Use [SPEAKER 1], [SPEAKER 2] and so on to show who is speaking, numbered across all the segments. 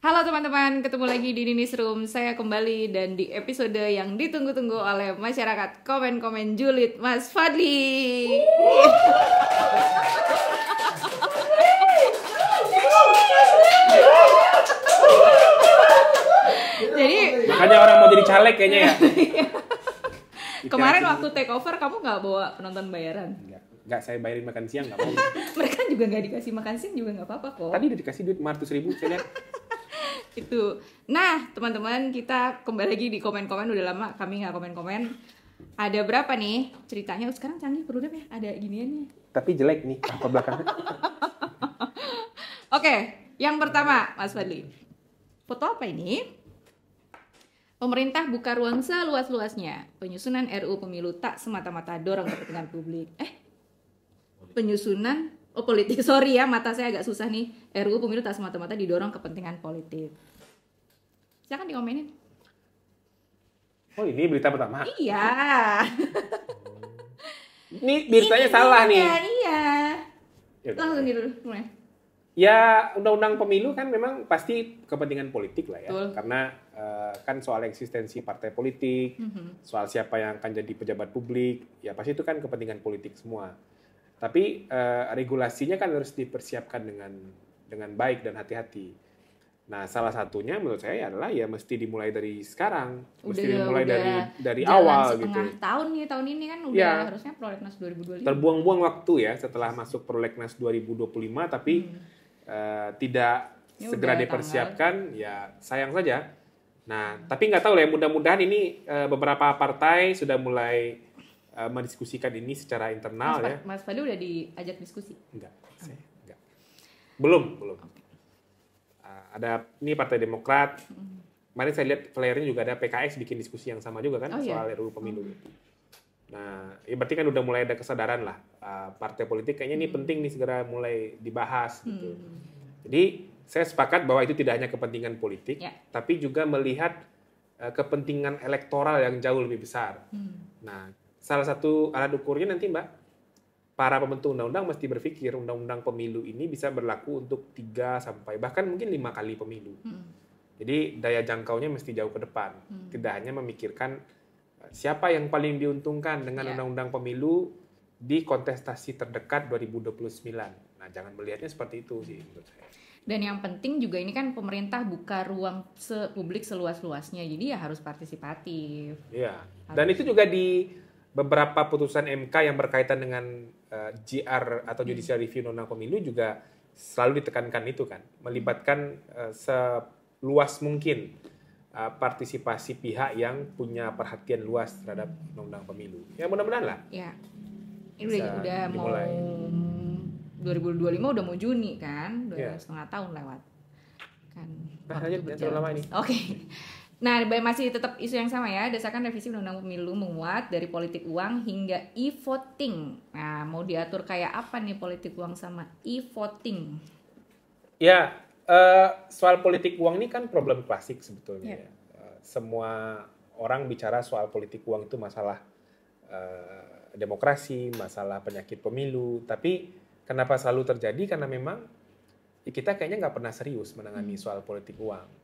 [SPEAKER 1] Halo teman-teman, ketemu lagi di Ninis Room. Saya kembali dan di episode yang ditunggu-tunggu oleh masyarakat, komen-komen julid Mas Fadli. Jadi
[SPEAKER 2] makanya orang mau jadi caleg kayaknya ya.
[SPEAKER 1] Kemarin waktu take over kamu nggak bawa penonton bayaran?
[SPEAKER 2] Nggak, saya bayarin makan siang nggak mau.
[SPEAKER 1] Mereka juga nggak dikasih makan siang juga nggak apa-apa kok.
[SPEAKER 2] Tadi udah dikasih duit 500.000 saya lihat.
[SPEAKER 1] Itu. Nah, teman-teman, kita kembali lagi di komen-komen. Udah lama kami nggak komen-komen. Ada berapa nih ceritanya? Sekarang canggih perudem ya, ada giniannya.
[SPEAKER 2] Tapi jelek nih apa belakangnya.
[SPEAKER 1] Oke, yang pertama, Mas Fadli. Foto apa ini? Pemerintah buka ruang seluas-luasnya. Penyusunan RUU Pemilu tak semata-mata dorong kepentingan publik. Penyusunan politik, sorry ya, mata saya agak susah nih. RUU Pemilu tak semata-mata didorong kepentingan politik. Silakan dikomenin.
[SPEAKER 2] Oh, ini berita pertama.
[SPEAKER 1] Iya.
[SPEAKER 2] Ini beritanya salah nih.
[SPEAKER 1] Iya.
[SPEAKER 2] Ya,
[SPEAKER 1] Langsung dulu mulai.
[SPEAKER 2] ya, undang-undang pemilu kan memang pasti kepentingan politik lah ya.
[SPEAKER 1] Betul.
[SPEAKER 2] Karena kan soal eksistensi partai politik, soal siapa yang akan jadi pejabat publik, ya pasti itu kan kepentingan politik semua. Tapi regulasinya kan harus dipersiapkan dengan baik dan hati-hati. Nah, salah satunya menurut saya adalah ya mesti dimulai dari sekarang, mesti dimulai dari awal gitu.
[SPEAKER 1] Setengah tahun nih, tahun ini kan udah
[SPEAKER 2] Ya,
[SPEAKER 1] harusnya Prolegnas 2025.
[SPEAKER 2] terbuang-buang waktu ya setelah masuk Prolegnas 2025, tapi tidak
[SPEAKER 1] Ini
[SPEAKER 2] segera
[SPEAKER 1] udah
[SPEAKER 2] dipersiapkan, ya sayang saja. Nah, tapi nggak tahu lah ya, mudah-mudahan ini beberapa partai sudah mulai mendiskusikan ini secara internal ya.
[SPEAKER 1] Mas Fadli udah diajak diskusi?
[SPEAKER 2] Enggak, saya enggak. Belum. Ada ini Partai Demokrat. Kemarin saya lihat flyernya juga ada PKS bikin diskusi yang sama juga kan soal RUU Pemilu. Nah, ya berarti kan udah mulai ada kesadaran lah partai politik kayaknya ini penting nih segera mulai dibahas gitu. Jadi saya sepakat bahwa itu tidak hanya kepentingan politik, tapi juga melihat kepentingan elektoral yang jauh lebih besar. Nah, salah satu alat ukurnya nanti Mbak, para pembentuk undang-undang mesti berpikir undang-undang pemilu ini bisa berlaku untuk 3 sampai bahkan mungkin 5 kali pemilu. Jadi daya jangkaunya mesti jauh ke depan. Tidak hanya memikirkan siapa yang paling diuntungkan dengan undang-undang pemilu di kontestasi terdekat 2029. Nah, jangan melihatnya seperti itu sih menurut saya.
[SPEAKER 1] Dan yang penting juga ini kan pemerintah buka ruang publik seluas-luasnya, jadi ya harus partisipatif.
[SPEAKER 2] Iya. Dan itu juga di beberapa putusan MK yang berkaitan dengan JR atau Judicial Review undang-undang pemilu juga selalu ditekankan itu kan, melibatkan seluas mungkin partisipasi pihak yang punya perhatian luas terhadap undang-undang pemilu. Ya mudah-mudahan lah.
[SPEAKER 1] Ya. Ini udah mau
[SPEAKER 2] dimulai.
[SPEAKER 1] 2025 udah mau Juni kan, udah setengah tahun lewat kan.
[SPEAKER 2] Lanjut, jangan lama ini.
[SPEAKER 1] Oke. Nah, masih tetap isu yang sama ya. Desakan revisi undang-undang pemilu menguat dari politik uang hingga e-voting. Nah, mau diatur kayak apa nih politik uang sama e-voting?
[SPEAKER 2] Ya, soal politik uang ini kan problem klasik sebetulnya. Ya. Semua orang bicara soal politik uang itu masalah demokrasi, masalah penyakit pemilu. Tapi kenapa selalu terjadi? Karena memang kita kayaknya nggak pernah serius menangani soal politik uang.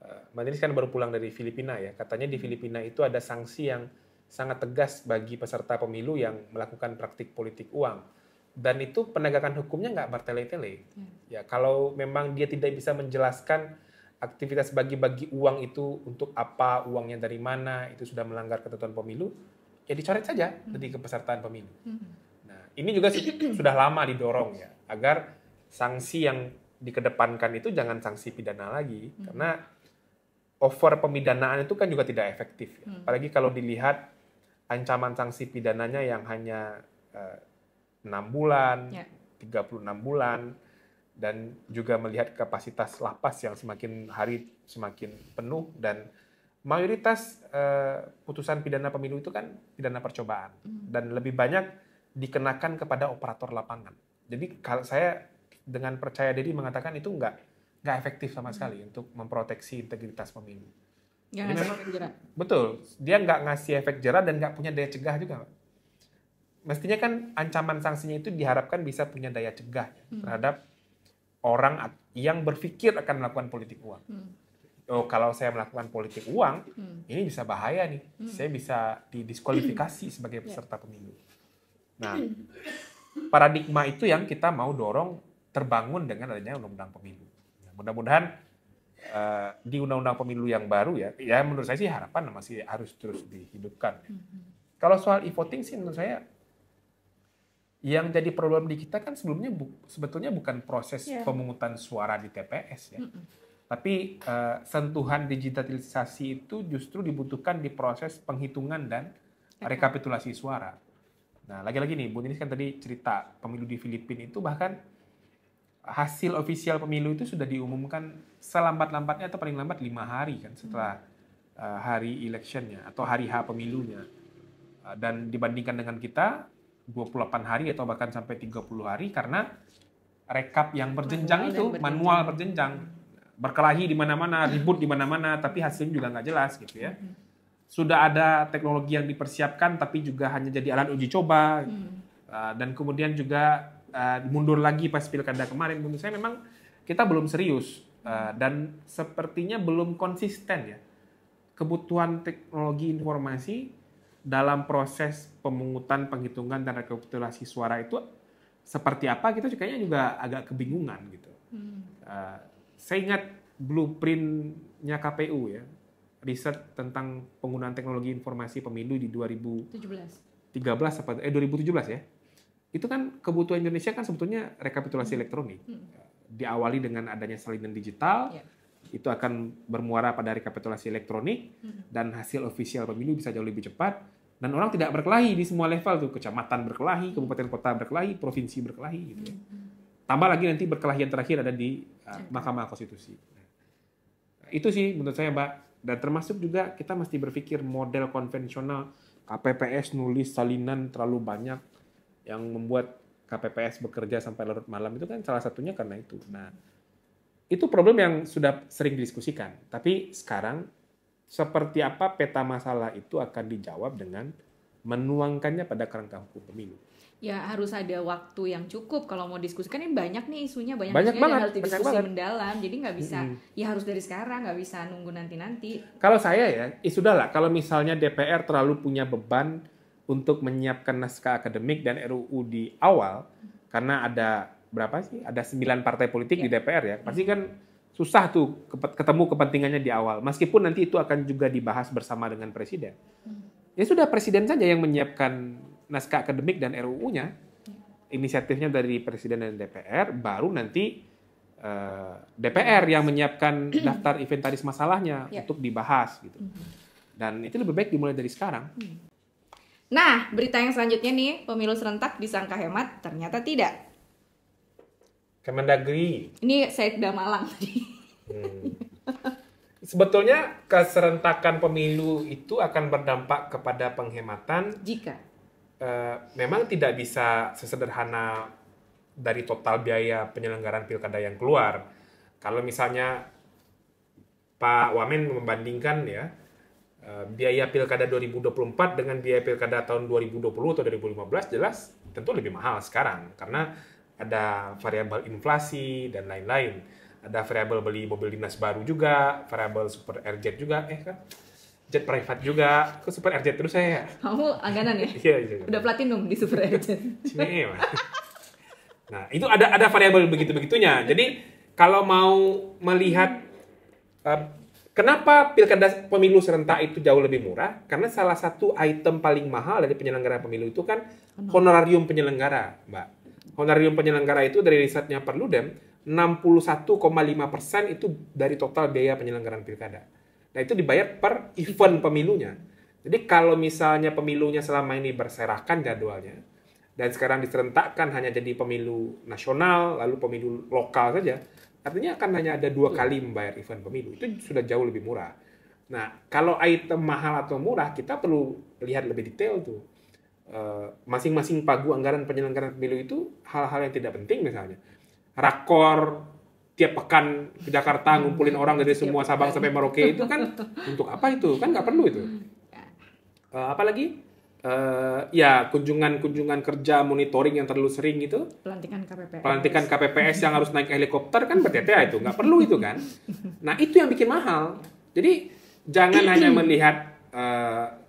[SPEAKER 2] Mbak Ninis kan baru pulang dari Filipina ya. Katanya di Filipina itu ada sanksi yang sangat tegas bagi peserta pemilu yang melakukan praktik politik uang. Dan itu penegakan hukumnya nggak bertele-tele. Ya, kalau memang dia tidak bisa menjelaskan aktivitas bagi-bagi uang itu untuk apa, uangnya dari mana, itu sudah melanggar ketentuan pemilu, ya dicoret saja dari kepesertaan pemilu. Nah, ini juga sudah lama didorong ya, agar sanksi yang dikedepankan itu jangan sanksi pidana lagi, karena over pemidanaan itu kan juga tidak efektif. Ya. Apalagi kalau dilihat ancaman sanksi pidananya yang hanya 6 bulan, 36 bulan, dan juga melihat kapasitas lapas yang semakin hari semakin penuh, dan mayoritas putusan pidana pemilu itu kan pidana percobaan, dan lebih banyak dikenakan kepada operator lapangan. Jadi kalau saya dengan percaya diri mengatakan itu nggak efektif sama sekali untuk memproteksi integritas pemilu.
[SPEAKER 1] Nggak ngasih efek jerah.
[SPEAKER 2] Betul, dia nggak ngasih efek jerah dan nggak punya daya cegah juga. Mestinya kan ancaman sanksinya itu diharapkan bisa punya daya cegah terhadap orang yang berpikir akan melakukan politik uang. Oh, kalau saya melakukan politik uang, ini bisa bahaya nih. Saya bisa didiskualifikasi sebagai peserta pemilu. Nah, paradigma itu yang kita mau dorong terbangun dengan adanya undang-undang pemilu. Nah, mudah-mudahan di undang-undang pemilu yang baru ya menurut saya sih harapan masih harus terus dihidupkan. Kalau soal e-voting sih menurut saya yang jadi problem di kita kan sebetulnya bukan proses pemungutan suara di TPS ya. Tapi sentuhan digitalisasi itu justru dibutuhkan di proses penghitungan dan rekapitulasi suara. Nah, lagi-lagi nih, Bu Ninis kan tadi cerita pemilu di Filipina itu bahkan hasil ofisial pemilu itu sudah diumumkan selambat-lambatnya atau paling lambat 5 hari kan setelah hari electionnya atau hari H pemilunya. Dan dibandingkan dengan kita 28 hari atau bahkan sampai 30 hari karena rekap yang berjenjang manual berjenjang. Berkelahi di mana-mana, ribut di mana-mana, tapi hasilnya juga nggak jelas gitu ya. Sudah ada teknologi yang dipersiapkan tapi juga hanya jadi alat uji coba. Dan kemudian juga mundur lagi pas pilkada kemarin. Menurut saya memang kita belum serius dan sepertinya belum konsisten ya. Kebutuhan teknologi informasi dalam proses pemungutan, penghitungan dan rekapitulasi suara itu seperti apa kita kayaknya juga agak kebingungan gitu. Saya ingat blueprint-nya KPU ya, riset tentang penggunaan teknologi informasi pemilu di 2017 ya. Itu kan kebutuhan Indonesia kan sebetulnya rekapitulasi elektronik. Diawali dengan adanya salinan digital, itu akan bermuara pada rekapitulasi elektronik, dan hasil ofisial pemilu bisa jauh lebih cepat, dan orang tidak berkelahi di semua level tuh, kecamatan berkelahi, kabupaten kota berkelahi, provinsi berkelahi gitu ya. Tambah lagi nanti berkelahi yang terakhir ada di Mahkamah Konstitusi. Itu sih menurut saya, Mbak. Dan termasuk juga kita mesti berpikir model konvensional KPPS nulis salinan terlalu banyak yang membuat KPPS bekerja sampai larut malam itu kan salah satunya karena itu. Nah, itu problem yang sudah sering didiskusikan. Tapi sekarang seperti apa peta masalah itu akan dijawab dengan menuangkannya pada kerangka hukum pemilu.
[SPEAKER 1] Ya harus ada waktu yang cukup kalau mau diskusikan, ini banyak nih isunya, banyak
[SPEAKER 2] banget,
[SPEAKER 1] dan harus diskusi mendalam, jadi nggak bisa ya harus dari sekarang, nggak bisa nunggu nanti.
[SPEAKER 2] Kalau saya ya sudahlah, kalau misalnya DPR terlalu punya beban untuk menyiapkan naskah akademik dan RUU di awal, karena ada berapa sih, ada 9 partai politik di DPR ya, pasti kan susah tuh ketemu kepentingannya di awal, meskipun nanti itu akan juga dibahas bersama dengan presiden. Ya sudah, presiden saja yang menyiapkan naskah akademik dan RUU-nya, inisiatifnya dari Presiden dan DPR, baru nanti DPR yang menyiapkan daftar inventaris masalahnya untuk dibahas gitu. Dan itu lebih baik dimulai dari sekarang.
[SPEAKER 1] Nah, berita yang selanjutnya nih, pemilu serentak disangka hemat, ternyata tidak.
[SPEAKER 2] Kemendagri.
[SPEAKER 1] Ini Said Malang tadi.
[SPEAKER 2] Sebetulnya keserentakan pemilu itu akan berdampak kepada penghematan
[SPEAKER 1] jika
[SPEAKER 2] memang tidak bisa sesederhana dari total biaya penyelenggaraan pilkada yang keluar. Kalau misalnya Pak Wamen membandingkan ya biaya pilkada 2024 dengan biaya pilkada tahun 2020 atau 2015, jelas tentu lebih mahal sekarang karena ada variabel inflasi dan lain-lain. Ada variabel beli mobil dinas baru juga, variabel super airjet juga, kan jet private juga. Kok super airjet terus saya?
[SPEAKER 1] Kamu langganan ya?
[SPEAKER 2] Iya.
[SPEAKER 1] Udah platinum di super airjet.
[SPEAKER 2] Nah, itu ada variabel begitu-begitunya. Jadi kalau mau melihat kenapa pilkada pemilu serentak itu jauh lebih murah? Karena salah satu item paling mahal dari penyelenggara pemilu itu kan honorarium penyelenggara, Mbak. Honorarium penyelenggara itu dari risetnya Perludem, 61,5% itu dari total biaya penyelenggaraan pilkada. Nah, itu dibayar per event pemilunya. Jadi kalau misalnya pemilunya selama ini berserakan jadwalnya, dan sekarang diserentakkan hanya jadi pemilu nasional, lalu pemilu lokal saja, artinya akan hanya ada 2 kali membayar event pemilu. Itu sudah jauh lebih murah. Nah, kalau item mahal atau murah, kita perlu lihat lebih detail tuh. Masing-masing pagu anggaran penyelenggaraan pemilu itu hal-hal yang tidak penting misalnya. Rakor tiap pekan ke Jakarta ngumpulin orang dari semua Sabang sampai Merauke itu kan untuk apa itu? Kan nggak perlu itu. Apalagi Ya kunjungan kerja monitoring yang terlalu sering gitu. Pelantikan KPPS yang harus naik helikopter kan bertete itu, nggak perlu itu kan. Nah itu yang bikin mahal. Jadi jangan hanya melihat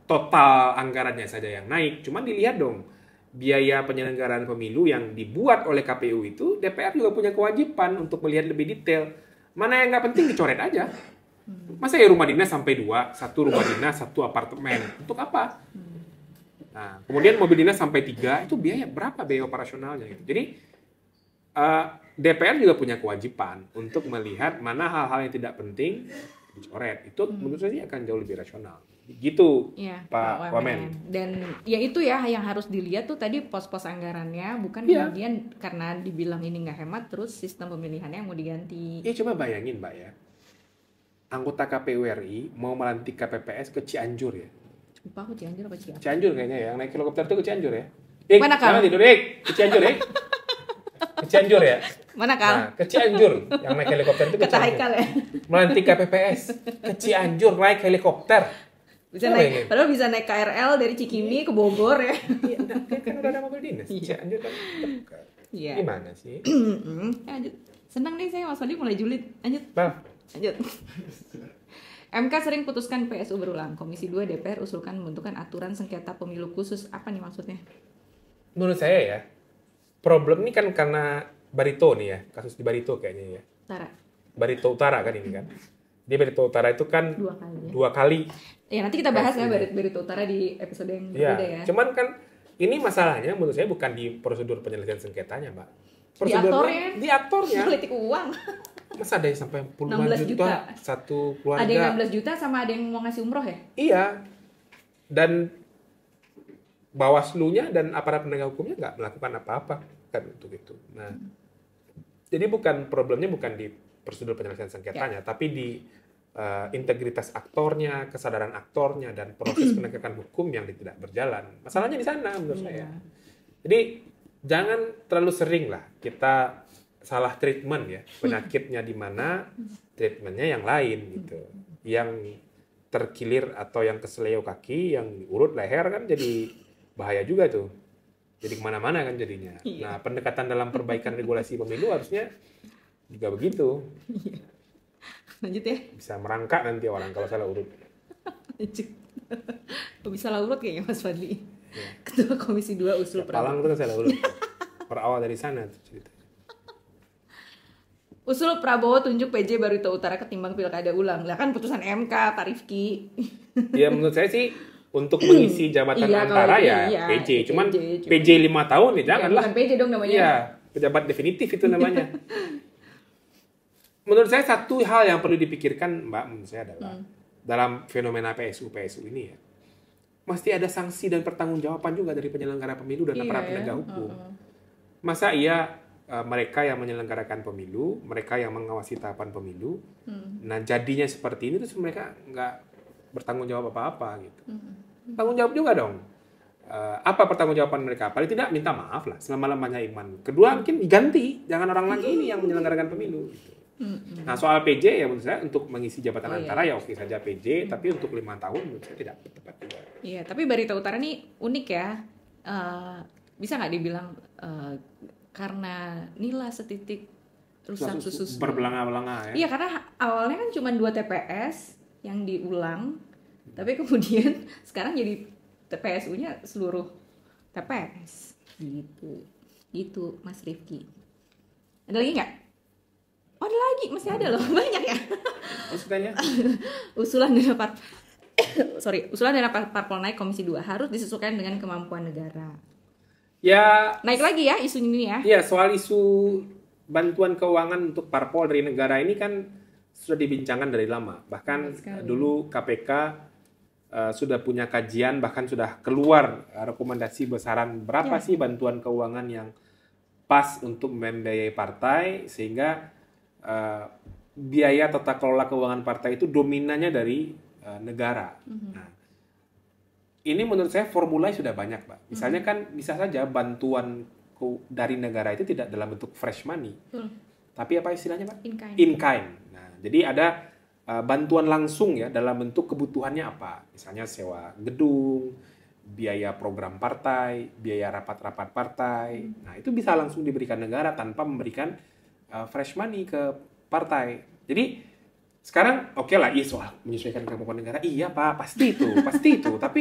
[SPEAKER 2] total anggarannya saja yang naik, cuman dilihat dong biaya penyelenggaraan pemilu yang dibuat oleh KPU itu, DPR juga punya kewajiban untuk melihat lebih detail. Mana yang nggak penting dicoret aja. Masa ya rumah dinas sampai 2, 1 rumah dinas, 1 apartemen, untuk apa? Nah, kemudian mobil dinas sampai 3, itu berapa biaya operasionalnya gitu. Jadi DPR juga punya kewajiban untuk melihat mana hal-hal yang tidak penting dicoret. Itu menurut saya akan jauh lebih rasional. Gitu,
[SPEAKER 1] ya,
[SPEAKER 2] Pak Wamen.
[SPEAKER 1] Dan ya itu ya yang harus dilihat tuh tadi pos-pos anggarannya, bukan kemudian karena dibilang ini nggak hemat terus sistem pemilihannya mau diganti.
[SPEAKER 2] Ya coba bayangin Mbak ya, anggota KPU RI mau melantik KPPS ke Cianjur ya.
[SPEAKER 1] Lupa aku Cianjur apa Cianjur?
[SPEAKER 2] Cianjur kayaknya ya, yang naik helikopter itu ke Cianjur ya.
[SPEAKER 1] Mana
[SPEAKER 2] Jangan tidur, ke Cianjur ya. Ke Cianjur ya.
[SPEAKER 1] Mana Kal?
[SPEAKER 2] Nah, ke Cianjur, yang naik helikopter itu ke Cianjur.
[SPEAKER 1] Haikal ya.
[SPEAKER 2] Melantik KPPS ke Cianjur naik helikopter.
[SPEAKER 1] Bisa naik, padahal bisa naik KRL dari Cikini ke Bogor ya.
[SPEAKER 2] Iya, kan udah ada mobil dinas. Cianjur kan dekat.
[SPEAKER 1] Iya.
[SPEAKER 2] Gimana sih?
[SPEAKER 1] Lanjut. Senang nih saya Mas Fadli mulai julid. Lanjut. Lanjut. MK sering putuskan PSU berulang. Komisi 2 DPR usulkan membentukkan aturan sengketa pemilu khusus. Apa nih maksudnya?
[SPEAKER 2] Menurut saya ya, problem ini kan karena Barito nih ya, kasus di Barito kayaknya ya. Barito Utara kan ini kan. Di Barito Utara itu kan 2 kali.
[SPEAKER 1] Ya nanti kita bahas ya Barito Utara di episode yang berbeda ya.
[SPEAKER 2] Cuman kan ini masalahnya menurut saya bukan di prosedur penyelesaian sengketanya, Mbak. Di aktornya.
[SPEAKER 1] Politik uang.
[SPEAKER 2] Masa ada yang sampai puluhan juta satu keluarga.
[SPEAKER 1] Ada yang 16 juta sama ada yang mau ngasih umroh ya?
[SPEAKER 2] Iya. Dan Bawaslu-nya dan aparat penegak hukumnya nggak melakukan apa-apa kan untuk itu. Nah, jadi problemnya bukan di prosedur penyelesaian sengketanya, tapi di integritas aktornya, kesadaran aktornya, dan proses penegakan hukum yang tidak berjalan. Masalahnya di sana menurut saya. Jadi jangan terlalu sering lah kita salah treatment ya, penyakitnya di mana, treatmentnya yang lain gitu. Yang terkilir atau yang keseleo kaki, yang urut leher kan jadi bahaya juga tuh. Jadi kemana-mana kan jadinya. Nah, pendekatan dalam perbaikan regulasi pemilu harusnya juga begitu.
[SPEAKER 1] Lanjut ya.
[SPEAKER 2] Bisa merangkak nanti orang kalau salah urut.
[SPEAKER 1] Bisa salah urut kayaknya Mas Fadli. Ketua Komisi 2 usul
[SPEAKER 2] Palang itu kan salah urut. Berawal dari sana tuh cerita.
[SPEAKER 1] Usul Prabowo tunjuk PJ Barito Utara ketimbang pilkada ulang. Lah kan putusan MK, Pak Rifki.
[SPEAKER 2] Ya menurut saya sih untuk mengisi jabatan antara ya PJ. Cuman PJ 5 tahun ya janganlah.
[SPEAKER 1] Bukan PJ dong namanya.
[SPEAKER 2] Iya, pejabat definitif itu namanya. Menurut saya satu hal yang perlu dipikirkan Mbak, menurut saya adalah dalam fenomena PSU ini ya, mesti ada sanksi dan pertanggungjawaban juga dari penyelenggara pemilu dan aparat penegak hukum. Masa mereka yang menyelenggarakan pemilu, mereka yang mengawasi tahapan pemilu, nah jadinya seperti ini terus mereka nggak bertanggung jawab apa-apa gitu. Tanggung jawab juga dong. Apa pertanggungjawaban mereka? Paling tidak minta maaf lah selama-lamanya iman. Kedua mungkin diganti, jangan orang lagi ini yang menyelenggarakan pemilu. Gitu. Nah soal PJ ya menurut saya untuk mengisi jabatan antara ya oke saja PJ, tapi untuk 5 tahun menurut saya tidak tepat juga.
[SPEAKER 1] Iya, tapi Barito Utara nih unik ya. Bisa nggak dibilang karena nila setitik rusak susu
[SPEAKER 2] berbelanga-belanga ya.
[SPEAKER 1] Iya, karena awalnya kan cuma 2 TPS yang diulang, tapi kemudian sekarang jadi PSU-nya seluruh TPS gitu. Gitu Mas Rifki. Ada lagi nggak? Oh, ada lagi, masih ada loh, banyak ya. Usulan dana parpol naik Komisi 2 harus disesuaikan dengan kemampuan negara.
[SPEAKER 2] Ya,
[SPEAKER 1] naik lagi ya isu ini ya.
[SPEAKER 2] Iya, soal isu bantuan keuangan untuk parpol dari negara ini kan sudah dibincangkan dari lama. Bahkan dulu KPK sudah punya kajian, bahkan sudah keluar rekomendasi besaran berapa sih bantuan keuangan yang pas untuk membiayai partai, sehingga biaya tata kelola keuangan partai itu dominannya dari negara. Nah, ini menurut saya formulanya sudah banyak, Pak. Misalnya kan bisa saja bantuan dari negara itu tidak dalam bentuk fresh money, tapi apa istilahnya, Pak? In kind. Nah, jadi ada bantuan langsung ya dalam bentuk kebutuhannya apa? Misalnya sewa gedung, biaya program partai, biaya rapat-rapat partai. Nah, itu bisa langsung diberikan negara tanpa memberikan fresh money ke partai. Jadi sekarang oke lah, iya soal menyesuaikan kemampuan negara, iya Pak, pasti itu. Tapi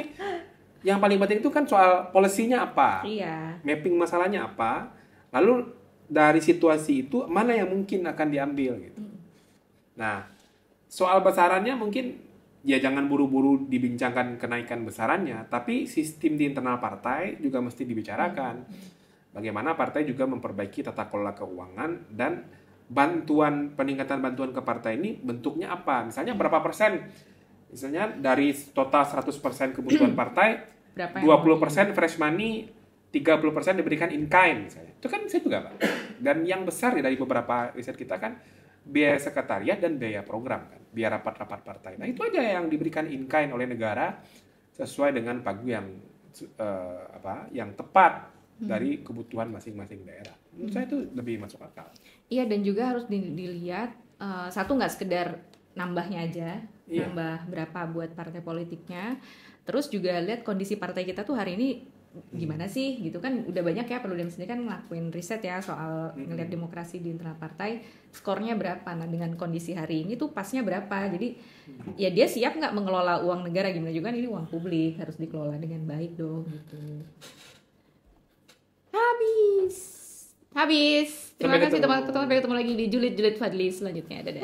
[SPEAKER 2] yang paling penting itu kan soal polisinya apa, mapping masalahnya apa, lalu dari situasi itu mana yang mungkin akan diambil gitu. Nah, soal besarannya mungkin ya jangan buru-buru dibincangkan kenaikan besarannya, tapi sistem di internal partai juga mesti dibicarakan. Bagaimana partai juga memperbaiki tata kelola keuangan dan peningkatan bantuan ke partai ini bentuknya apa? Misalnya berapa persen? Misalnya dari total 100% kebutuhan partai, 20% fresh money, 30% diberikan in kind misalnya. Itu kan bisa juga, Pak. Dan yang besar dari beberapa riset kita kan biaya sekretariat dan biaya program kan, biaya rapat-rapat partai. Nah, itu aja yang diberikan in kind oleh negara sesuai dengan pagu yang tepat dari kebutuhan masing-masing daerah. Menurut saya itu lebih masuk akal.
[SPEAKER 1] Iya, dan juga harus dilihat satu nggak sekedar nambahnya aja, nambah berapa buat partai politiknya. Terus juga lihat kondisi partai kita tuh hari ini gimana sih gitu kan. Udah banyak ya Perludem sendiri kan ngelakuin riset ya soal ngelihat demokrasi di internal partai, skornya berapa. Nah, dengan kondisi hari ini tuh pasnya berapa. Jadi ya dia siap nggak mengelola uang negara, gimana juga ini uang publik, harus dikelola dengan baik dong gitu. Habis. Terima kasih teman-teman, sampai ketemu lagi di Julid Fadli selanjutnya. Dadah.